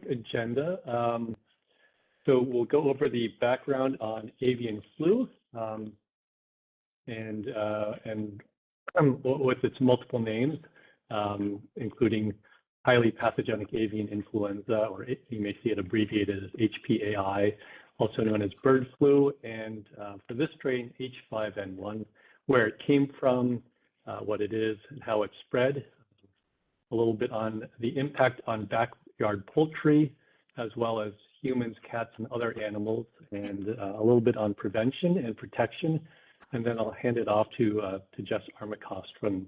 agenda. So we'll go over the background on avian flu and with its multiple names, including highly pathogenic avian influenza, or you may see it abbreviated as HPAI, also known as bird flu, and for this strain, H5N1, where it came from, what it is, and how it spread, a little bit on the impact on backyard poultry, as well as humans, cats, and other animals, and a little bit on prevention and protection. And then I'll hand it off to Jess Armacost from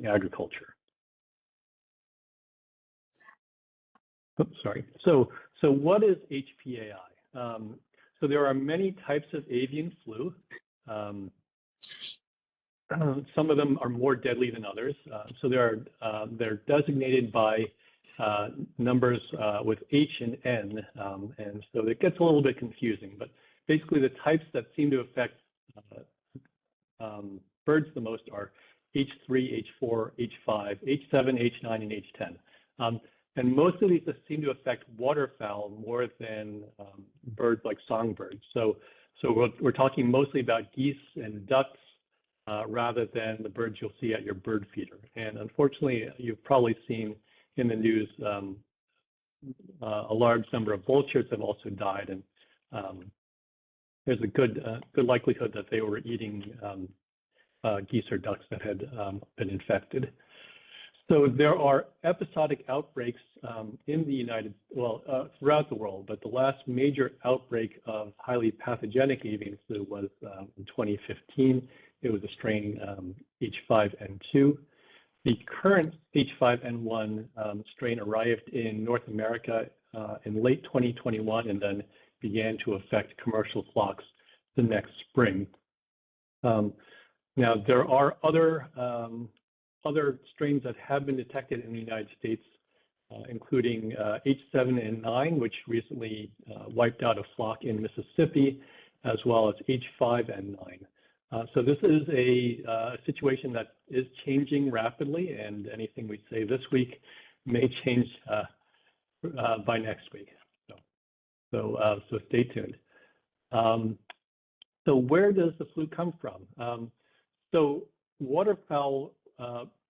agriculture. Oops, sorry. So what is HPAI? So there are many types of avian flu. Some of them are more deadly than others. So they're designated by numbers with H and N, and so it gets a little bit confusing. But basically, the types that seem to affect birds the most are H3, H4, H5, H7, H9, and H10. And most of these seem to affect waterfowl more than birds like songbirds. So we're talking mostly about geese and ducks rather than the birds you'll see at your bird feeder. And unfortunately, you've probably seen in the news a large number of vultures have also died, and there's a good likelihood that they were eating geese or ducks that had been infected. So there are episodic outbreaks in the throughout the world, but the last major outbreak of highly pathogenic avian flu was in 2015. It was a strain H5N2. The current H5N1 strain arrived in North America in late 2021 and then began to affect commercial flocks the next spring. Now, there are other strains that have been detected in the United States, including H7N9, which recently wiped out a flock in Mississippi, as well as H5N9. So this is a situation that is changing rapidly, and anything we say this week may change by next week. So stay tuned. So where does the flu come from? So waterfowl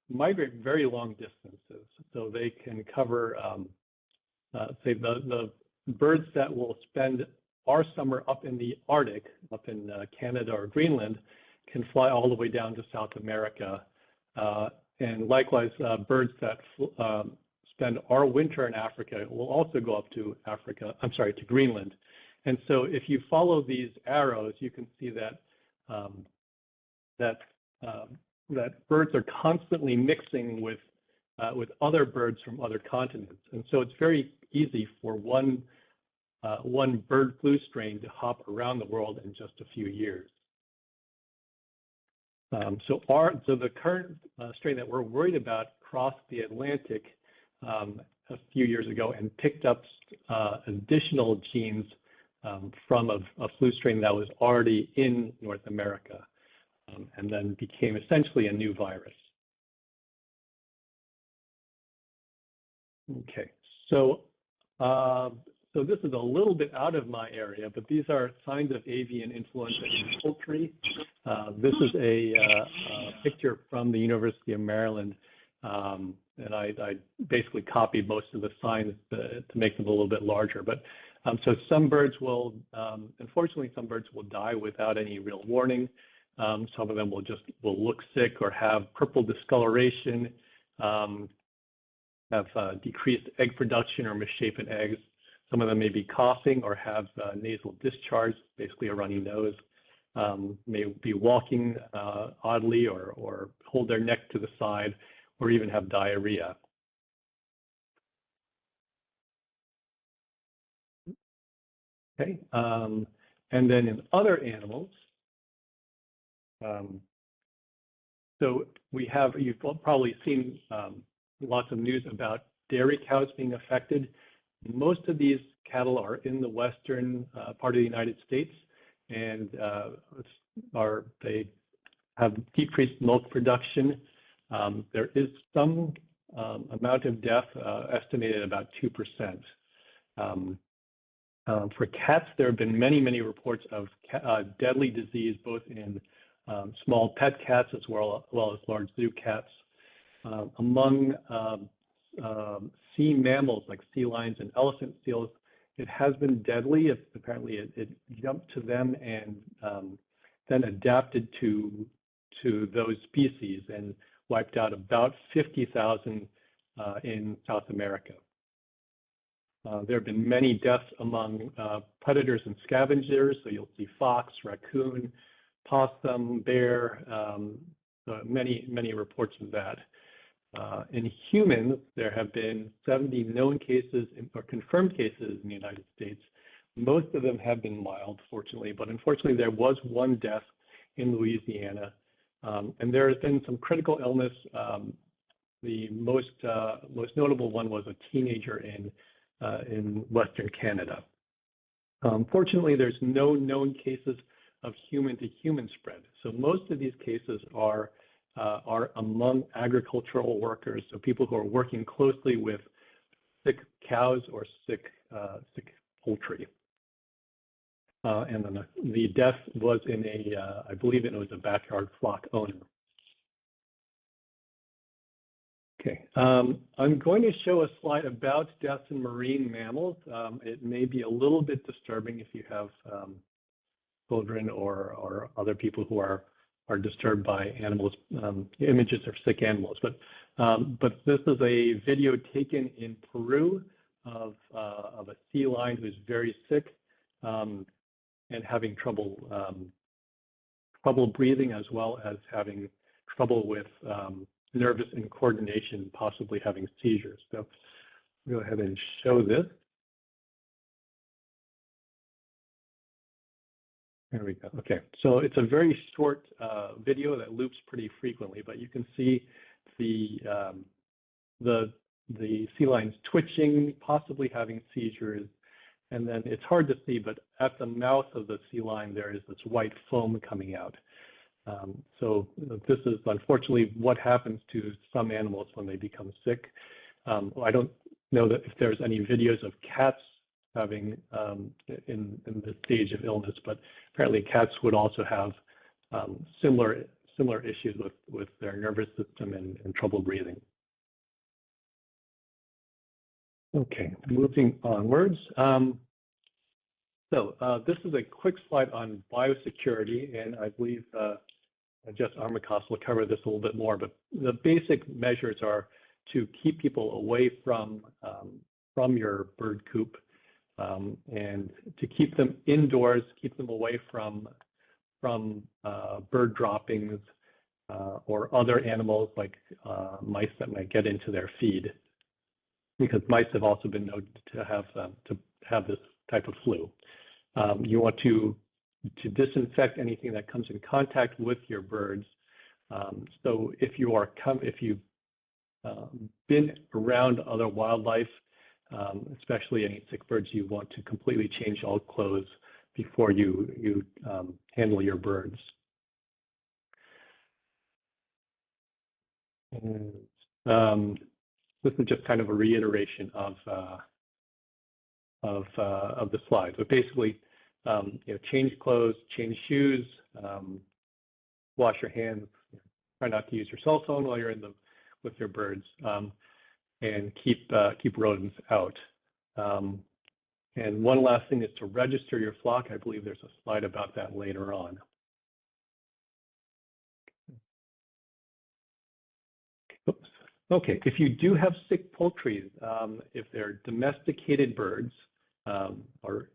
migrate very long distances. So they can cover, say, the birds that will spend our summer up in the Arctic, up in Canada or Greenland, can fly all the way down to South America. And likewise, birds that spend our winter in Africa will also go up to to Greenland. And so if you follow these arrows, you can see that that birds are constantly mixing with other birds from other continents. And so it's very easy for one bird flu strain to hop around the world in just a few years. So the current strain that we're worried about crossed the Atlantic a few years ago and picked up additional genes from a flu strain that was already in North America, and then became essentially a new virus. Okay, so this is a little bit out of my area, but these are signs of avian influenza in poultry. This is a picture from the University of Maryland, and I basically copied most of the signs to make them a little bit larger. But so some birds will, unfortunately, some birds will die without any real warning. Some of them will look sick or have purple discoloration, have decreased egg production or misshapen eggs. Some of them may be coughing or have nasal discharge, basically a runny nose, may be walking oddly or hold their neck to the side, or even have diarrhea. Okay, and then in other animals, so we have, you've probably seen lots of news about dairy cows being affected. Most of these cattle are in the western part of the United States, and they have decreased milk production. There is some amount of death, estimated about 2%. For cats, there have been many, many reports of deadly disease, both in small pet cats as well as large zoo cats. Among sea mammals like sea lions and elephant seals, it has been deadly. Apparently, it jumped to them and then adapted to those species and wiped out about 50,000 in South America. There have been many deaths among predators and scavengers. So you'll see fox, raccoon, possum, bear, many, many reports of that. In humans, there have been 70 known cases or confirmed cases in the United States. Most of them have been mild, fortunately, but unfortunately there was one death in Louisiana. And there has been some critical illness. The most notable one was a teenager in Western Canada. Fortunately, there's no known cases of human-to-human spread. So most of these cases are among agricultural workers, so people who are working closely with sick cows or sick poultry. And then the death was in I believe it was a backyard flock owner. Okay, I'm going to show a slide about deaths in marine mammals. It may be a little bit disturbing if you have children or other people who are disturbed by animals, images of sick animals. But this is a video taken in Peru of a sea lion who's very sick and having trouble breathing, as well as having trouble with nervous incoordination, possibly having seizures. So go ahead and show this. There we go. Okay, so it's a very short video that loops pretty frequently, but you can see the sea lions twitching, possibly having seizures, and then it's hard to see, but at the mouth of the sea lion there is this white foam coming out. So this is unfortunately what happens to some animals when they become sick. I don't know that if there's any videos of cats having in this stage of illness, but apparently cats would also have similar issues with their nervous system and trouble breathing. Okay, moving onwards. So this is a quick slide on biosecurity, and I believe Jess Armacost will cover this a little bit more, but the basic measures are to keep people away from your bird coop, and to keep them indoors, keep them away from bird droppings or other animals like mice that might get into their feed, because mice have also been known to have this type of flu. You want to disinfect anything that comes in contact with your birds. So if you've been around other wildlife, especially any sick birds, you want to completely change all clothes before you handle your birds. And this is just kind of a reiteration of the slide. But basically, change clothes, change shoes, wash your hands, try not to use your cell phone while you're with your birds, and keep rodents out. And one last thing is to register your flock. I believe there's a slide about that later on. Oops. Okay, if you do have sick poultry, if they're domesticated birds or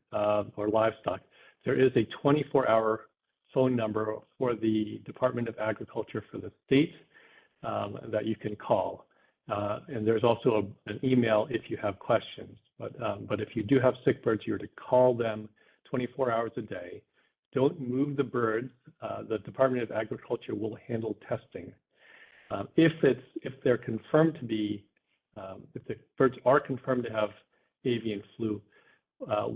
livestock, there is a 24-hour phone number for the Department of Agriculture for the state that you can call. And there's also an email if you have questions. But if you do have sick birds, you're to call them 24 hours a day. Don't move the birds. The Department of Agriculture will handle testing. If they're confirmed to be, if the birds are confirmed to have avian flu,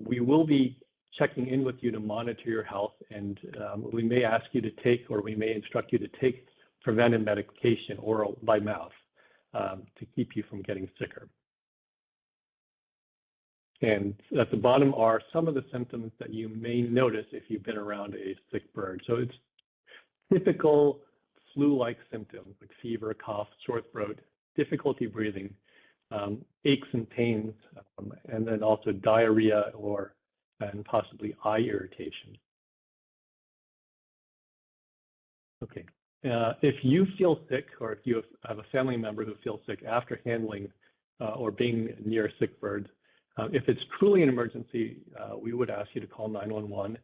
we will be checking in with you to monitor your health, and we may ask you to take, or we may instruct you to take preventive medication oral by mouth to keep you from getting sicker. And at the bottom are some of the symptoms that you may notice if you've been around a sick bird. So it's typical flu-like symptoms like fever, cough, sore throat, difficulty breathing, aches and pains, and then also diarrhea and possibly eye irritation. Okay, if you feel sick or if you have a family member who feels sick after handling or being near a sick bird, if it's truly an emergency, we would ask you to call 911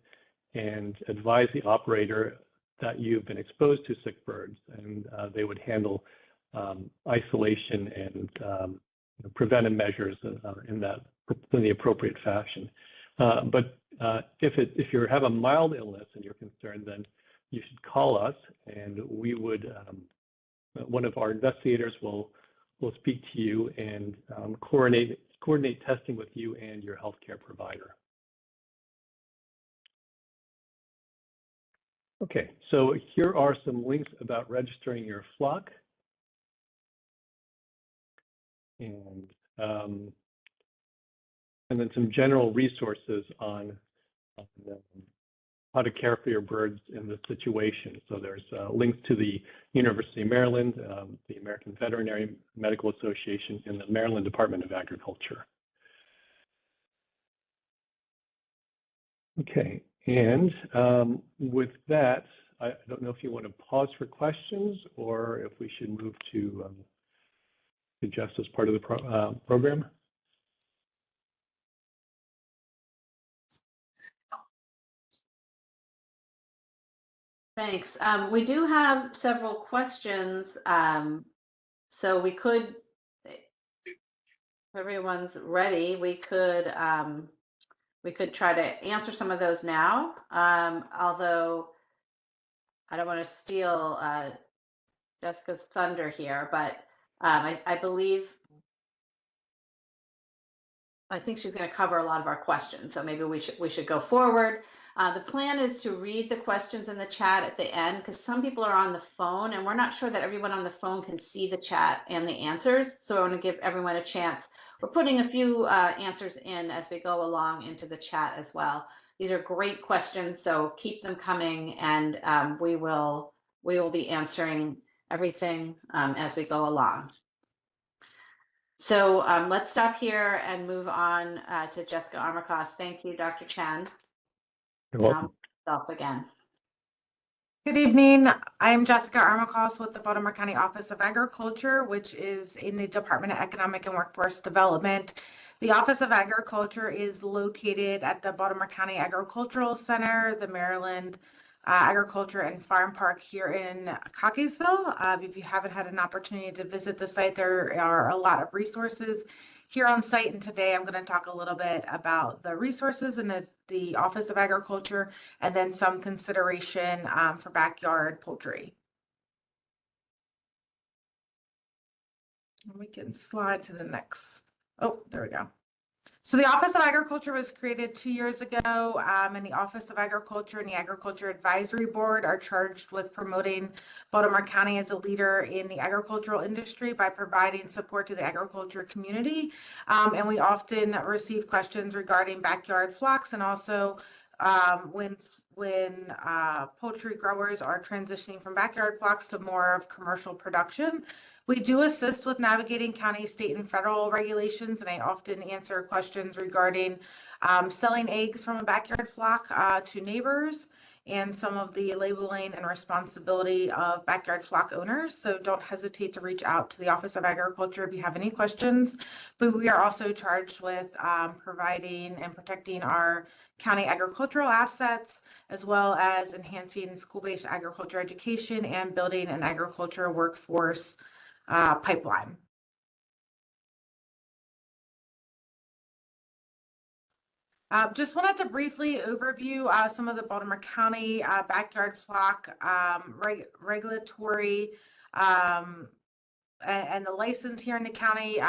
and advise the operator that you've been exposed to sick birds, and they would handle isolation and preventive measures in the appropriate fashion. But if you have a mild illness and you're concerned, then you should call us, and we would one of our investigators will speak to you and coordinate testing with you and your healthcare provider. Okay, so here are some links about registering your flock, and then some general resources on how to care for your birds in this situation. So there's links to the University of Maryland, the American Veterinary Medical Association, and the Maryland Department of Agriculture. Okay, and with that, I don't know if you want to pause for questions or if we should move to Jess as part of the program. Thanks. We do have several questions, so we could, if everyone's ready, we could try to answer some of those now. Although I don't want to steal Jessica's thunder here, but I believe I think she's going to cover a lot of our questions, so maybe we should go forward. The plan is to read the questions in the chat at the end because some people are on the phone and we're not sure that everyone on the phone can see the chat and the answers. So I want to give everyone a chance. We're putting a few answers in as we go along into the chat as well. These are great questions, so keep them coming, and we will be answering everything as we go along. So let's stop here and move on to Jessica Armacost. Thank you, Dr. Chen. You're welcome. Stop again. Good evening. I'm Jessica Armacost with the Baltimore County Office of Agriculture, which is in the Department of Economic and Workforce Development. The Office of Agriculture is located at the Baltimore County Agricultural Center, the Maryland Agriculture and Farm Park here in Cockeysville. If you haven't had an opportunity to visit the site, there are a lot of resources here on site, and today I'm going to talk a little bit about the resources in the Office of Agriculture and then some consideration for backyard poultry. We can slide to the next. Oh, there we go. So the Office of Agriculture was created 2 years ago, and the Office of Agriculture and the Agriculture Advisory Board are charged with promoting Baltimore County as a leader in the agricultural industry by providing support to the agriculture community. And we often receive questions regarding backyard flocks, and also when poultry growers are transitioning from backyard flocks to more of commercial production. We do assist with navigating county, state, and federal regulations, and I often answer questions regarding selling eggs from a backyard flock to neighbors and some of the labeling and responsibility of backyard flock owners. So don't hesitate to reach out to the Office of Agriculture if you have any questions. But we are also charged with providing and protecting our county agricultural assets, as well as enhancing school-based agriculture education and building an agriculture workforce pipeline. Just wanted to briefly overview some of the Baltimore County backyard flock regulatory and the license here in the county.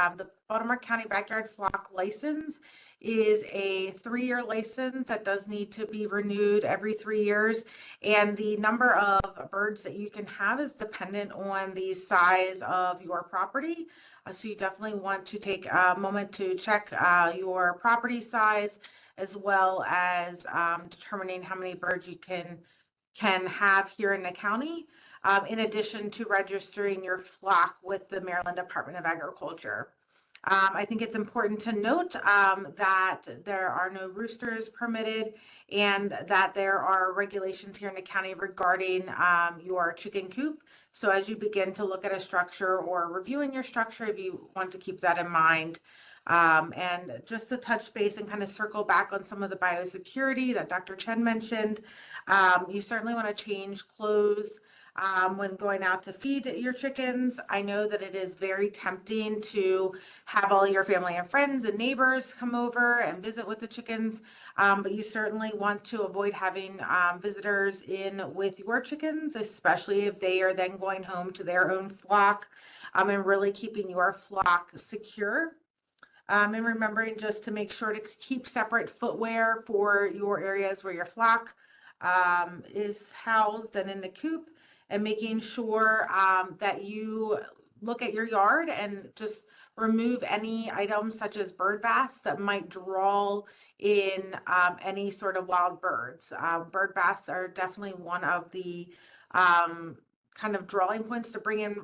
Baltimore County Backyard Flock license is a 3-year license that does need to be renewed every 3 years. And the number of birds that you can have is dependent on the size of your property. So you definitely want to take a moment to check your property size, as well as determining how many birds you can have here in the county, in addition to registering your flock with the Maryland Department of Agriculture. I think it's important to note that there are no roosters permitted, and that there are regulations here in the county regarding your chicken coop. So as you begin to look at a structure or reviewing your structure, if you want to keep that in mind. And just to touch base and kind of circle back on some of the biosecurity that Dr. Chen mentioned, you certainly want to change clothes when going out to feed your chickens. I know that it is very tempting to have all your family and friends and neighbors come over and visit with the chickens, but you certainly want to avoid having visitors in with your chickens, especially if they are then going home to their own flock, and really keeping your flock secure. And remembering just to make sure to keep separate footwear for your areas where your flock is housed and in the coop, and making sure that you look at your yard and just remove any items such as bird baths that might draw in any sort of wild birds. Bird baths are definitely one of the kind of drawing points to bring in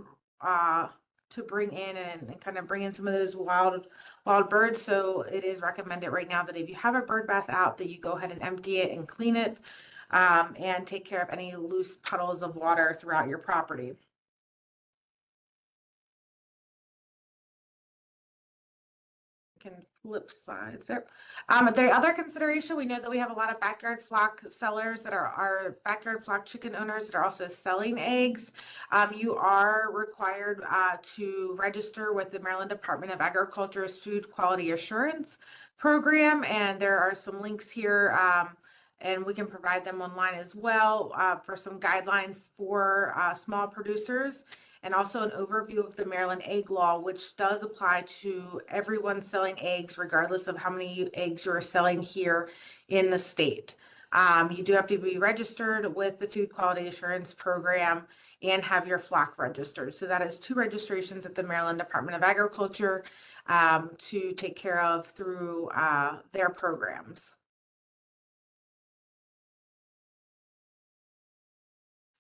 and kind of bring in some of those wild birds. So it is recommended right now that if you have a bird bath out, that you go ahead and empty it and clean it, and take care of any loose puddles of water throughout your property. Can flip sides there. The other consideration, we know that we have a lot of backyard flock sellers that are our backyard flock chicken owners that are also selling eggs. You are required to register with the Maryland Department of Agriculture's Food Quality Assurance Program, and there are some links here, and we can provide them online as well, for some guidelines for small producers, and also an overview of the Maryland egg law, which does apply to everyone selling eggs, regardless of how many eggs you're selling here in the state. You do have to be registered with the Food Quality Assurance Program and have your flock registered. So that is 2 registrations at the Maryland Department of Agriculture to take care of through their programs.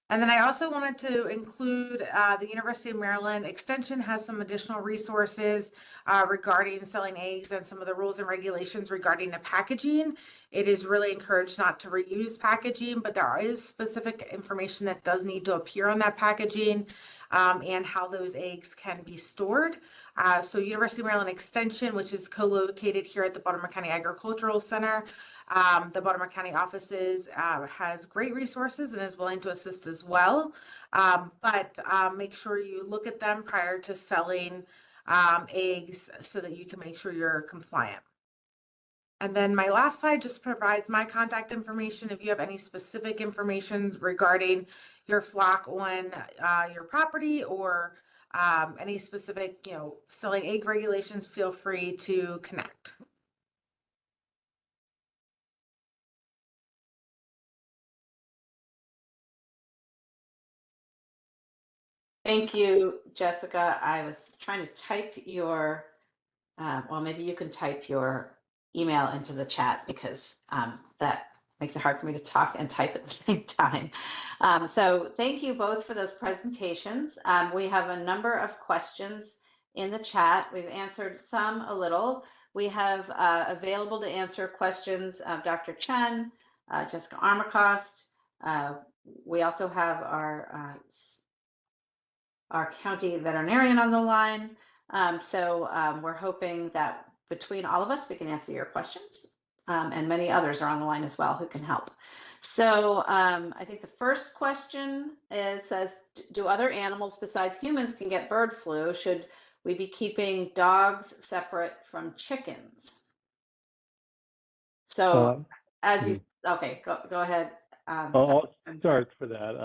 And then I also wanted to include the University of Maryland Extension has some additional resources regarding selling eggs and some of the rules and regulations regarding the packaging. It is really encouraged not to reuse packaging, but there is specific information that does need to appear on that packaging, and how those eggs can be stored. So University of Maryland Extension, which is co-located here at the Baltimore County Agricultural Center, the Baltimore County offices has great resources and is willing to assist as well. But make sure you look at them prior to selling eggs so that you can make sure you're compliant. And then my last slide just provides my contact information. If you have any specific information regarding your flock on your property, or any specific, selling egg regulations, feel free to connect. Thank you, Jessica. I was trying to type your, well, maybe you can type your email into the chat, because that makes it hard for me to talk and type at the same time. So thank you both for those presentations. We have a number of questions in the chat. We've answered some a little. We have available to answer questions of Dr. Chen, Jessica Armacost. We also have our county veterinarian on the line. So we're hoping that between all of us, we can answer your questions, and many others are on the line as well who can help. So I think the first question says, do other animals besides humans can get bird flu? Should we be keeping dogs separate from chickens? So as you, okay, go ahead. I'll start for that.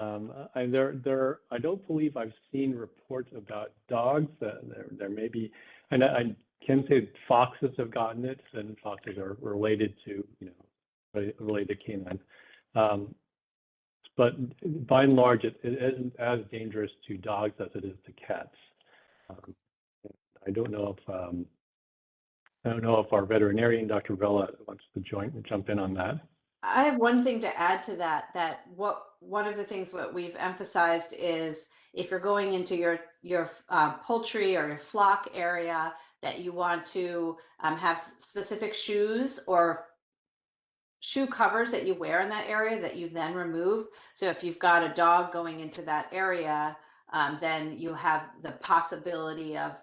I don't believe I've seen reports about dogs. There may be, and can say foxes have gotten it, and foxes are related to, related to canine. But by and large, it isn't as dangerous to dogs as it is to cats. I don't know if our veterinarian, Dr. Vella, wants to jump in on that. I have one thing to add to that, one of the things what we've emphasized is if you're going into your poultry or your flock area, that you want to have specific shoes or shoe covers that you wear in that area that you then remove. So if you've got a dog going into that area, then you have the possibility of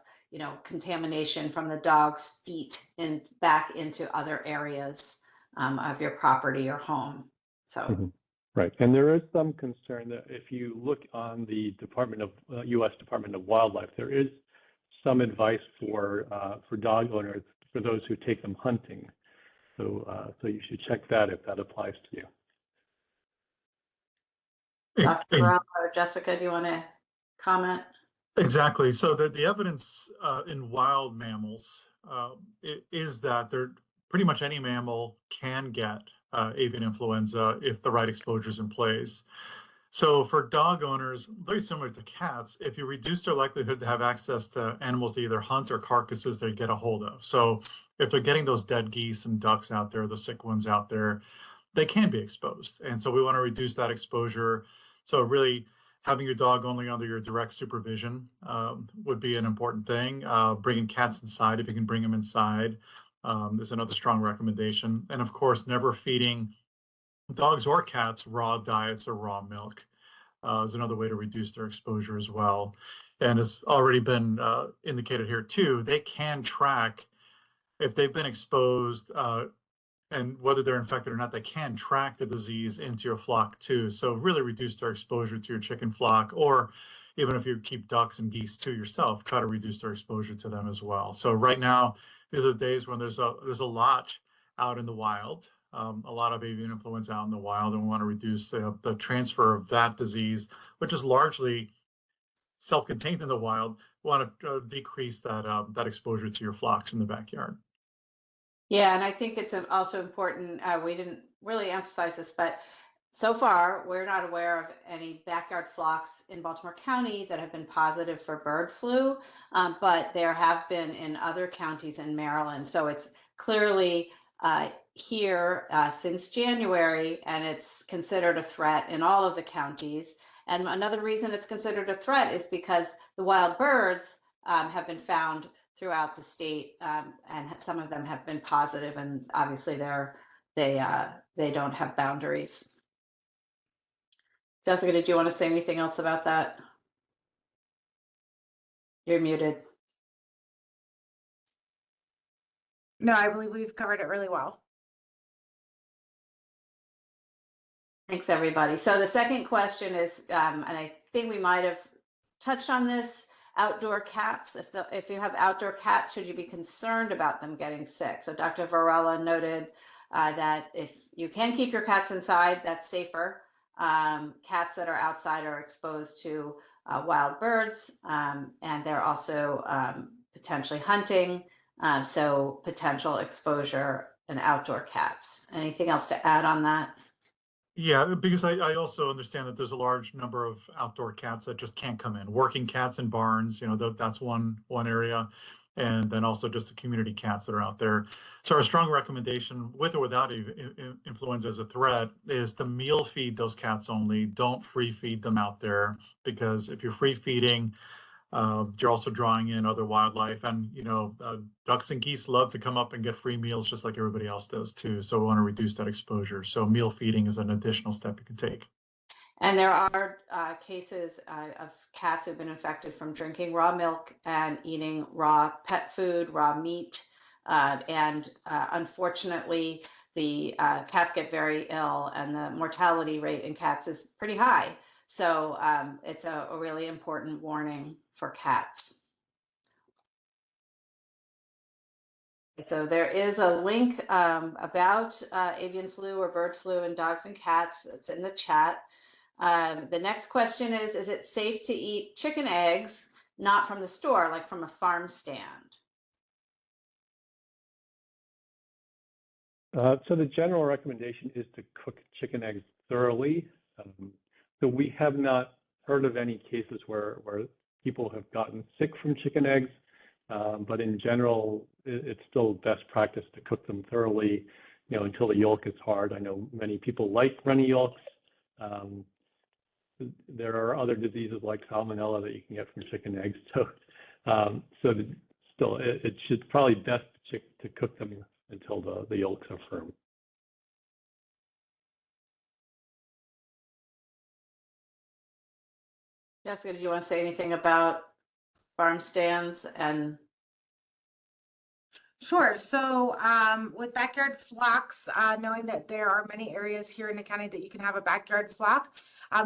contamination from the dog's feet and back into other areas of your property or home. So right, and there is some concern that if you look on the U.S. Department of Wildlife, there is some advice for dog owners, for those who take them hunting. So you should check that if that applies to you. Dr. Brown or Jessica, do you want to comment? Exactly. So the evidence in wild mammals is that pretty much any mammal can get avian influenza if the right exposure is in place. So for dog owners, very similar to cats, if you reduce their likelihood to have access to animals to either hunt or carcasses they get a hold of. So if they're getting those dead geese and ducks out there, the sick ones out there, they can be exposed. And so we want to reduce that exposure. So really having your dog only under your direct supervision would be an important thing. Bringing cats inside, if you can bring them inside, is another strong recommendation. And of course, never feeding dogs or cats raw diets or raw milk is another way to reduce their exposure as well. And it's already been indicated here too, they can track if they've been exposed and whether they're infected or not, they can track the disease into your flock too. So really reduce their exposure to your chicken flock, or even if you keep ducks and geese to yourself, try to reduce their exposure to them as well. So right now, these are days when there's a lot out in the wild, a lot of avian influenza out in the wild, and we want to reduce the transfer of that disease, which is largely self-contained in the wild. We want to decrease that exposure to your flocks in the backyard. Yeah, and I think it's also important, we didn't really emphasize this, but so far, we're not aware of any backyard flocks in Baltimore County that have been positive for bird flu, but there have been in other counties in Maryland. So it's clearly here since January, and it's considered a threat in all of the counties. And another reason it's considered a threat is because the wild birds have been found throughout the state, and some of them have been positive, and obviously they don't have boundaries. Jessica, did you want to say anything else about that? You're muted. No, I believe we've covered it really well. Thanks, everybody. So the second question is, and I think we might have touched on this, outdoor cats. If you have outdoor cats, should you be concerned about them getting sick? So Dr. Varela noted that if you can keep your cats inside, that's safer. Cats that are outside are exposed to wild birds, and they're also potentially hunting, so potential exposure in outdoor cats. Anything else to add on that? Yeah, because I also understand that there's a large number of outdoor cats that just can't come in. Working cats in barns, that's one area. And then also just the community cats that are out there. So our strong recommendation, with or without influenza as a threat, is to meal feed those cats only. Don't free feed them out there, because if you're free feeding, you're also drawing in other wildlife. And ducks and geese love to come up and get free meals just like everybody else does too. So we want to reduce that exposure. So meal feeding is an additional step you can take. And there are cases of cats who've been infected from drinking raw milk and eating raw pet food, raw meat. And unfortunately, the cats get very ill, and the mortality rate in cats is pretty high. So it's a really important warning for cats. So there is a link about avian flu or bird flu in dogs and cats. It's in the chat. The next question is it safe to eat chicken eggs, not from the store, like from a farm stand? So the general recommendation is to cook chicken eggs thoroughly. So we have not heard of any cases where people have gotten sick from chicken eggs, but in general, it's still best practice to cook them thoroughly, until the yolk is hard. I know many people like runny yolks. There are other diseases like salmonella that you can get from chicken eggs. So, still, it should probably best to cook them until the yolks are firm. Jessica, do you want to say anything about farm stands and? Sure. So with backyard flocks, knowing that there are many areas here in the county that you can have a backyard flock,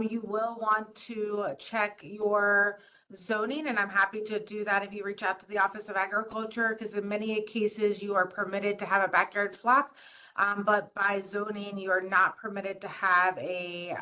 you will want to check your zoning, and I'm happy to do that if you reach out to the Office of Agriculture, because in many cases you are permitted to have a backyard flock, but by zoning you are not permitted to have a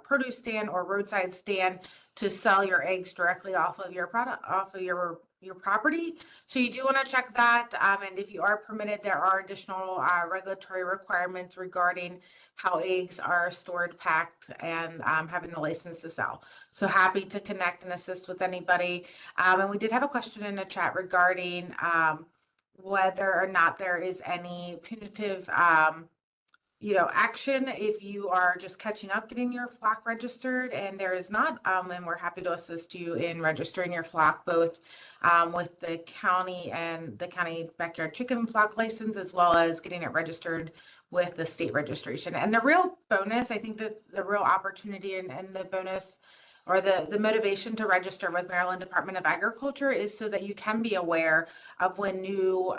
produce stand or roadside stand to sell your eggs directly off of your product, off of your property. So you do want to check that, and if you are permitted, there are additional regulatory requirements regarding how eggs are stored, packed, and having a license to sell. So happy to connect and assist with anybody. And we did have a question in the chat regarding whether or not there is any punitive action if you are just catching up getting your flock registered, and there is not, and we're happy to assist you in registering your flock, both with the county and the county backyard chicken flock license, as well as getting it registered with the state registration. And the real bonus, I think that the real opportunity and the bonus or the motivation to register with Maryland Department of Agriculture is so that you can be aware of when new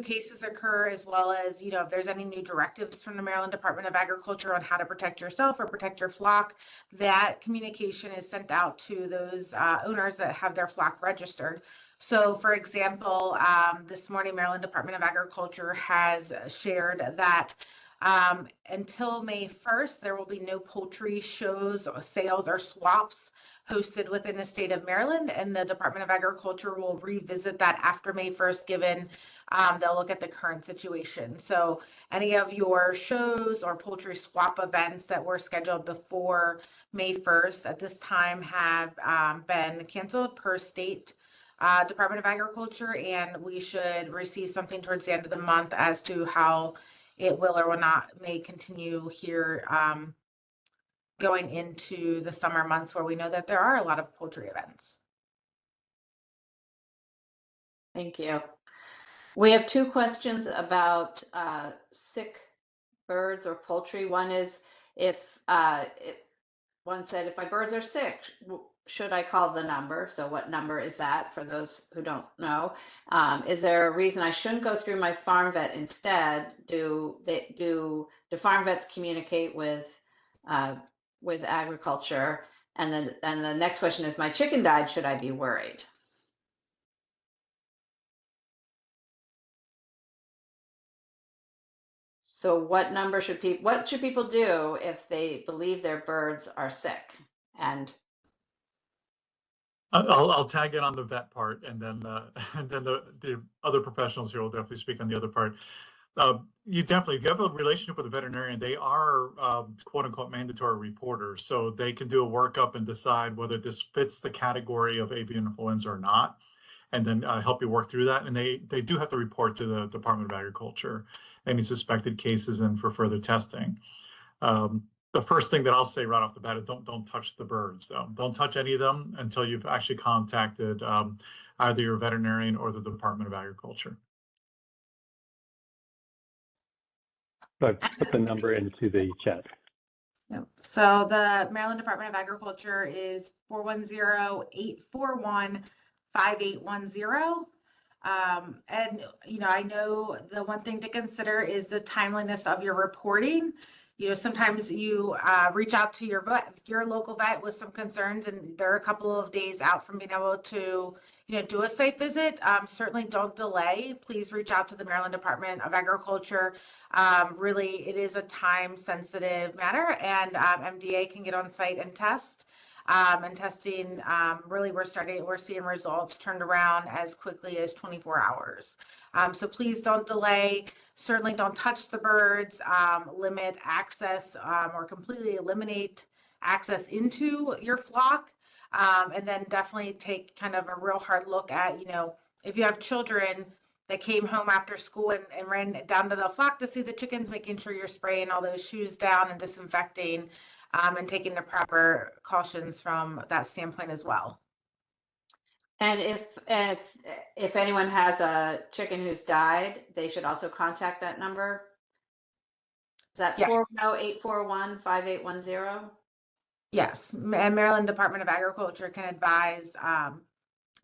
cases occur, as well as, if there's any new directives from the Maryland Department of Agriculture on how to protect yourself or protect your flock. That communication is sent out to those owners that have their flock registered. So, for example, this morning, Maryland Department of Agriculture has shared that until May 1st, there will be no poultry shows, or sales, or swaps hosted within the state of Maryland, and the Department of Agriculture will revisit that after May 1st, given they'll look at the current situation. So any of your shows or poultry swap events that were scheduled before May 1st at this time have been canceled per state Department of Agriculture, and we should receive something towards the end of the month as to how it will or will not may continue here going into the summer months, where we know that there are a lot of poultry events. Thank you. We have two questions about sick birds or poultry. One is one said, if my birds are sick, should I call the number? So what number is that for those who don't know? Is there a reason I shouldn't go through my farm vet instead? Do farm vets communicate with agriculture? And then the next question is, my chicken died, should I be worried? So what should people do if they believe their birds are sick? And I'll tag in on the vet part, and then the other professionals here will definitely speak on the other part. If you have a relationship with a veterinarian, they are quote unquote mandatory reporters, so they can do a workup and decide whether this fits the category of avian influenza or not, and then help you work through that. And they do have to report to the Department of Agriculture any suspected cases and for further testing. The first thing that I'll say right off the bat is don't touch the birds. Don't touch any of them until you've actually contacted either your veterinarian or the Department of Agriculture. I've put the number into the chat. So the Maryland Department of Agriculture is 410-841-5810. And I know the one thing to consider is the timeliness of your reporting. Sometimes you reach out to your local vet with some concerns, and they're a couple of days out from being able to, do a site visit. Certainly don't delay. Please reach out to the Maryland Department of Agriculture. Really, it is a time-sensitive matter, and MDA can get on site and test. And testing, really, we're seeing results turned around as quickly as 24 hours. So please don't delay. Certainly don't touch the birds, limit access, or completely eliminate access into your flock. And then definitely take kind of a real hard look at, if you have children that came home after school and ran down to the flock to see the chickens, making sure you're spraying all those shoes down and disinfecting, and taking the proper cautions from that standpoint as well. And if anyone has a chicken who's died, they should also contact that number. Is that Yes. 410-841-5810? Yes, and Maryland Department of Agriculture can advise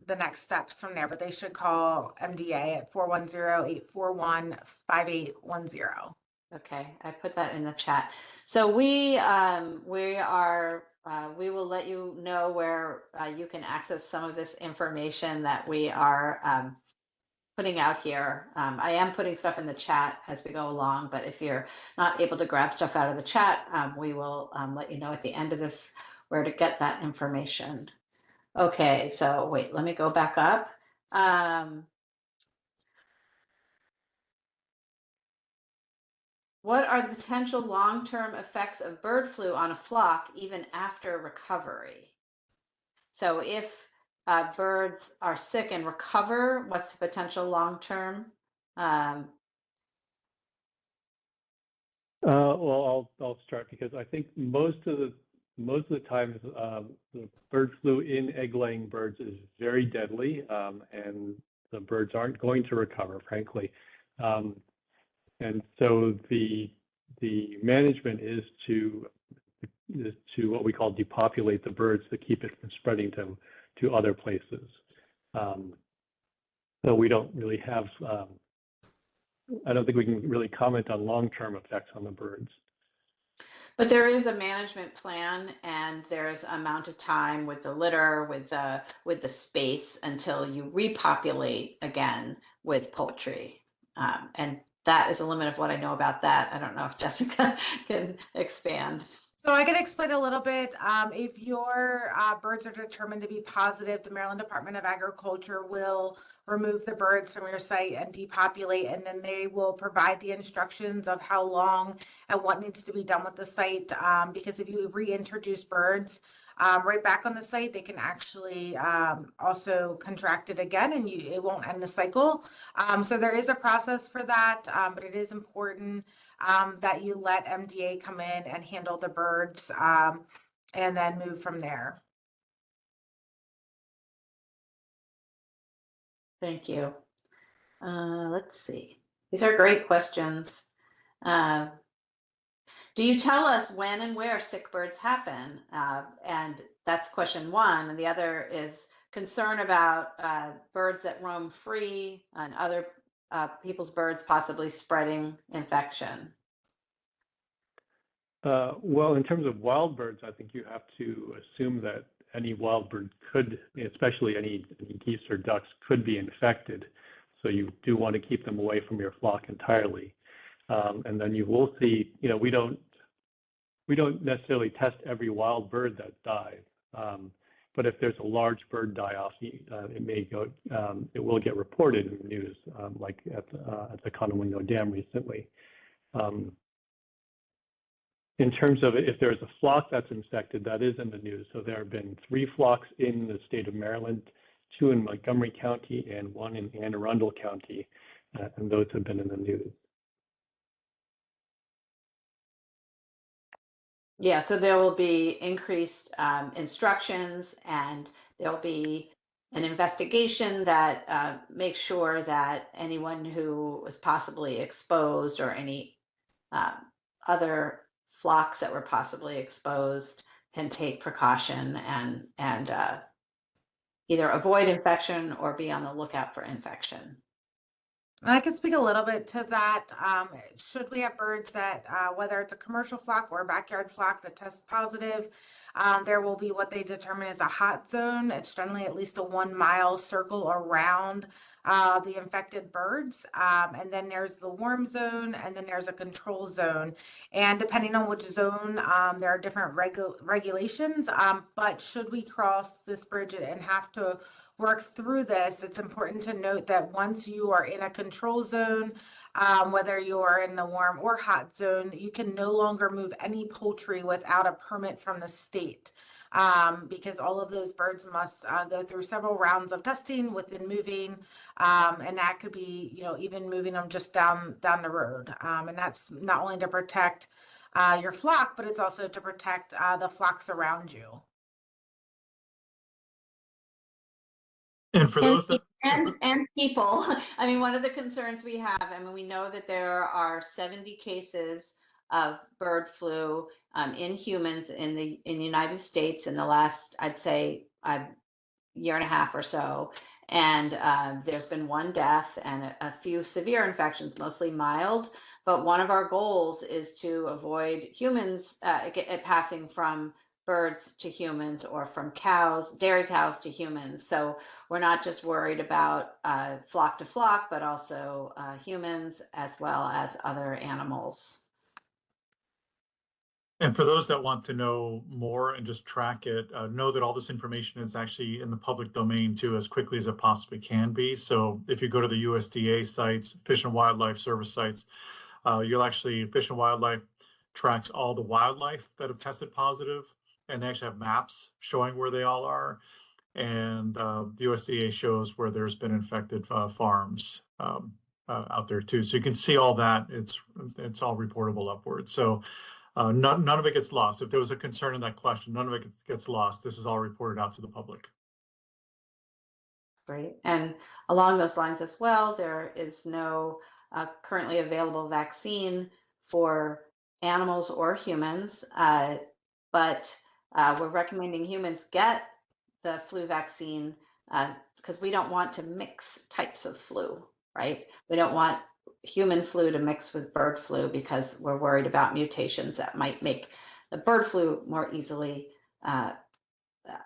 the next steps from there, but they should call MDA at 410-841-5810. Okay, I put that in the chat. So we will let you know where you can access some of this information that we are putting out here. I am putting stuff in the chat as we go along, but if you're not able to grab stuff out of the chat, we will let you know at the end of this where to get that information. Okay, so wait, let me go back up. What are the potential long-term effects of bird flu on a flock even after recovery? So if birds are sick and recover, what's the potential long-term? Well, I'll start because I think most of the times the bird flu in egg-laying birds is very deadly, and the birds aren't going to recover, frankly. And so the management is to what we call depopulate the birds to keep it from spreading to other places. So we don't really have. I don't think we can really comment on long-term effects on the birds. But there is a management plan, and there's amount of time with the litter, with the space until you repopulate again with poultry, and that is a limit of what I know about that. I don't know if Jessica can expand. So I can explain a little bit. If your birds are determined to be positive, the Maryland Department of Agriculture will remove the birds from your site and depopulate, and then they will provide the instructions of how long and what needs to be done with the site. Because if you reintroduce birds right back on the site, they can actually also contract it again, and it won't end the cycle. So there is a process for that, but it is important that you let MDA come in and handle the birds, and then move from there. Thank you. Let's see. These are great questions. Do you tell us when and where sick birds happen? And that's question one. And the other is concern about birds that roam free and other people's birds possibly spreading infection. Well, in terms of wild birds, I think you have to assume that any wild bird could, especially any geese or ducks, could be infected. So you do want to keep them away from your flock entirely. And then you will see, we don't necessarily test every wild bird that dies. But if there's a large bird die-off, it will get reported in the news, like at the Conowingo Dam recently. In terms of if there's a flock that's infected, that is in the news. So there have been 3 flocks in the state of Maryland, 2 in Montgomery County and 1 in Anne Arundel County, and those have been in the news. Yeah, so there will be increased instructions, and there'll be an investigation that makes sure that anyone who was possibly exposed or any other flocks that were possibly exposed can take precaution and either avoid infection or be on the lookout for infection. And I can speak a little bit to that. Should we have birds that, whether it's a commercial flock or a backyard flock that tests positive, there will be what they determine as a hot zone. It's generally at least a 1 mile circle around the infected birds. And then there's the warm zone, and then there's a control zone. And depending on which zone, there are different regulations. But should we cross this bridge and have to work through this, it's important to note that once you are in a control zone, whether you are in the warm or hot zone, you can no longer move any poultry without a permit from the state, because all of those birds must go through several rounds of testing within moving, and that could be, even moving them just down the road. And that's not only to protect your flock, but it's also to protect the flocks around you. And for those that and people, I mean, one of the concerns we have, I mean, we know that there are 70 cases of bird flu in humans in the United States in the last, I'd say, year and a half or so. And there's been one death and a few severe infections, mostly mild. But one of our goals is to avoid humans passing from birds to humans or from cows, dairy cows to humans. So we're not just worried about flock to flock, but also humans as well as other animals. And for those that want to know more and just track it, know that all this information is actually in the public domain too, as quickly as it possibly can be. So if you go to the USDA sites, Fish and Wildlife Service sites, you'll actually, Fish and Wildlife tracks all the wildlife that have tested positive, and they actually have maps showing where they all are. And the USDA shows where there's been infected farms out there too. So you can see all that. It's all reportable upwards. So none of it gets lost. If there was a concern in that question, none of it gets lost. This is all reported out to the public. Great. And along those lines as well, there is no currently available vaccine for animals or humans, but we're recommending humans get the flu vaccine because we don't want to mix types of flu, right? We don't want human flu to mix with bird flu because we're worried about mutations that might make the bird flu more easily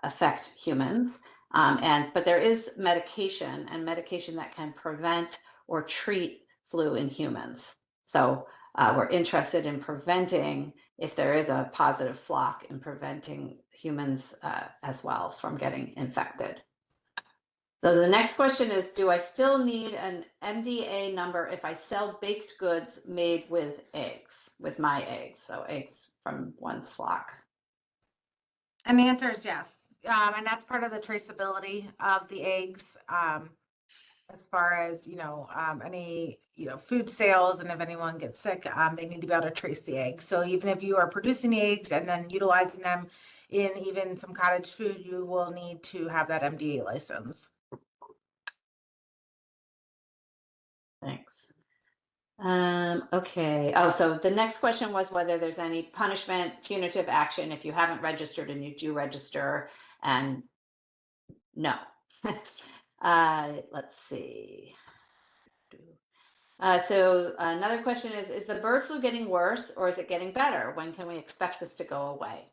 affect humans. But there is medication that can prevent or treat flu in humans. So we're interested in preventing, if there is a positive flock, in preventing humans as well from getting infected. So the next question is, do I still need an MDA number if I sell baked goods made with eggs, with my eggs, so eggs from one's flock? And the answer is yes. And that's part of the traceability of the eggs, as far as, any, food sales. And if anyone gets sick, they need to be able to trace the eggs. So even if you are producing eggs and then utilizing them in even some cottage food, you will need to have that MDA license. Thanks. Okay. Oh, so the next question was whether there's any punishment, punitive action if you haven't registered and you do register, and no. Let's see. So another question is the bird flu getting worse or is it getting better? When can we expect this to go away?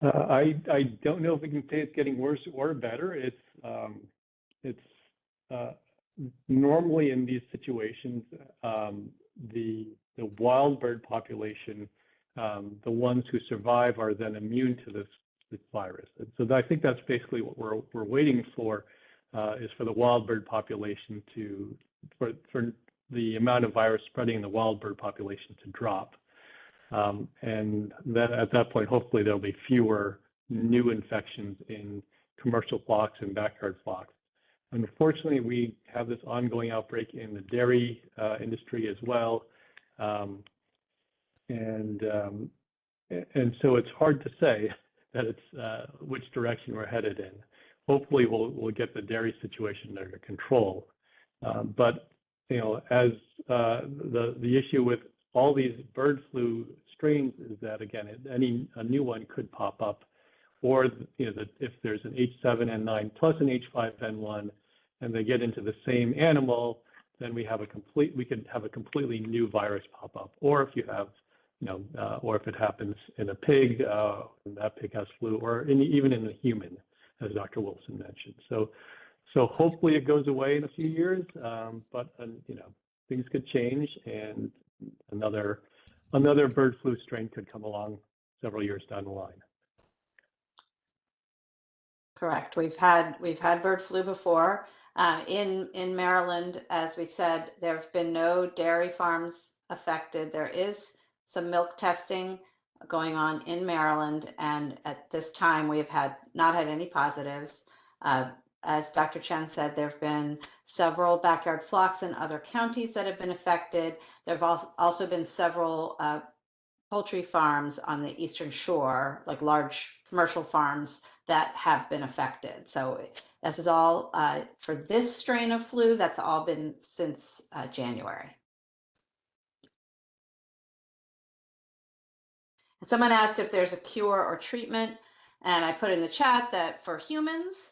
I don't know if we can say it's getting worse or better. It's normally in these situations, the wild bird population, the ones who survive are then immune to this virus. And so I think that's basically what we're waiting for, is for the wild bird population for the amount of virus spreading in the wild bird population to drop. And then at that point, hopefully there'll be fewer new infections in commercial flocks and backyard flocks. Unfortunately, we have this ongoing outbreak in the dairy industry as well. And so it's hard to say that it's which direction we're headed in. Hopefully we'll get the dairy situation under control. But as the issue with all these bird flu strains is that, again, a new one could pop up, or if there's an H7N9 plus an H5N1, and they get into the same animal, then we could have a completely new virus pop up. Or if you have, or if it happens in a pig, and that pig has flu, or even in a human, as Dr. Wilson mentioned. So hopefully it goes away in a few years, but things could change, and another bird flu strain could come along several years down the line. Correct. We've had bird flu before. In Maryland, as we said, there have been no dairy farms affected. There is some milk testing going on in Maryland, and at this time we have not had any positives. As Dr. Chen said, there have been several backyard flocks in other counties that have been affected. There have also been several poultry farms on the Eastern Shore, like large commercial farms, that have been affected. So this is all for this strain of flu. That's all been since January. Someone asked if there's a cure or treatment, and I put in the chat that for humans,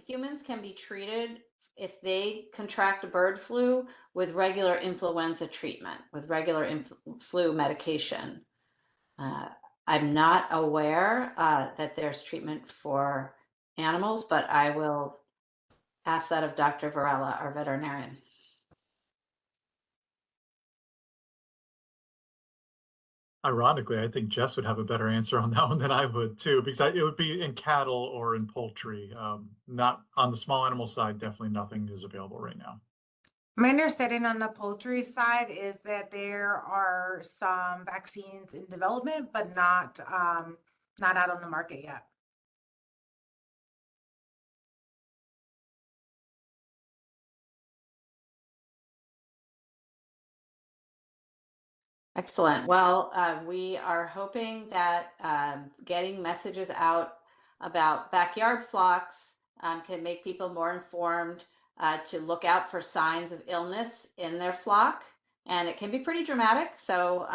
humans can be treated if they contract bird flu with regular influenza treatment, with regular flu medication. I'm not aware that there's treatment for animals, but I will ask that of Dr. Varela, our veterinarian. Ironically, I think Jess would have a better answer on that one than I would too, because it would be in cattle or in poultry. Not on the small animal side, definitely nothing is available right now. My understanding on the poultry side is that there are some vaccines in development, but not out on the market yet. Excellent. Well, we are hoping that getting messages out about backyard flocks can make people more informed to look out for signs of illness in their flock. And it can be pretty dramatic. So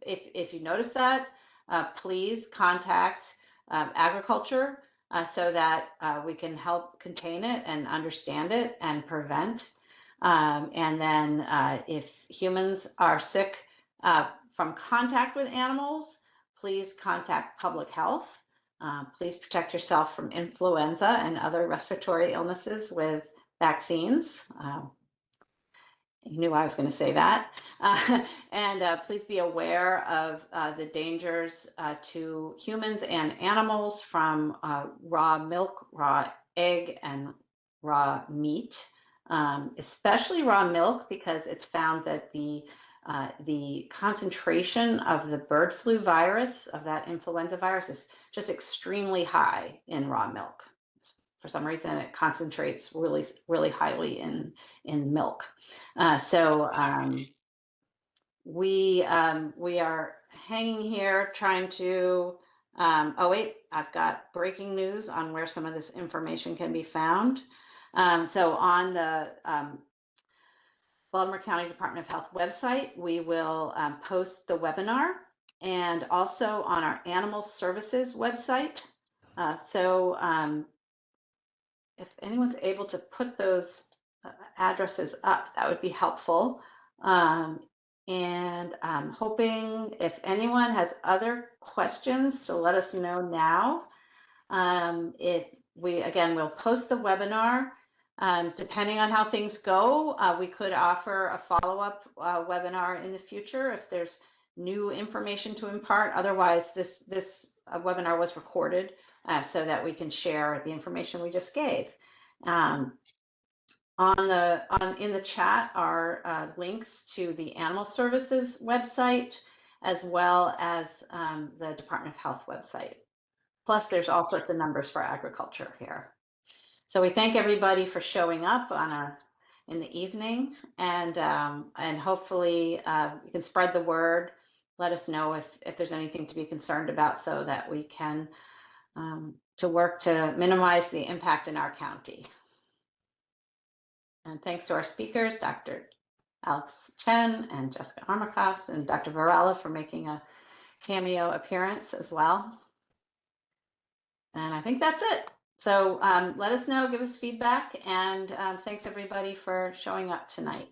if you notice that, please contact agriculture so that we can help contain it and understand it and prevent. And then if humans are sick from contact with animals, please contact public health. Please protect yourself from influenza and other respiratory illnesses with vaccines. You knew I was going to say that. And please be aware of the dangers to humans and animals from raw milk, raw egg, and raw meat, especially raw milk, because it's found that the concentration of the bird flu virus, of that influenza virus, is just extremely high in raw milk. For some reason, it concentrates really, really highly in milk. So we are hanging here trying to, oh wait, I've got breaking news on where some of this information can be found. So on the Baltimore County Department of Health website, we will post the webinar, and also on our Animal Services website. If anyone's able to put those addresses up, that would be helpful. And I'm hoping if anyone has other questions to let us know now. We'll post the webinar. Depending on how things go, we could offer a follow-up webinar in the future if there's new information to impart. Otherwise, this webinar was recorded so that we can share the information we just gave. In the chat are links to the Animal Services website, as well as the Department of Health website. Plus, there's all sorts of numbers for agriculture here. So we thank everybody for showing up in the evening, and hopefully you can spread the word. Let us know if there's anything to be concerned about, so that we can to work to minimize the impact in our county. And thanks to our speakers, Dr. Alex Chen and Jessica Armacost and Dr. Varela for making a cameo appearance as well. And I think that's it. So let us know, give us feedback, and thanks everybody for showing up tonight.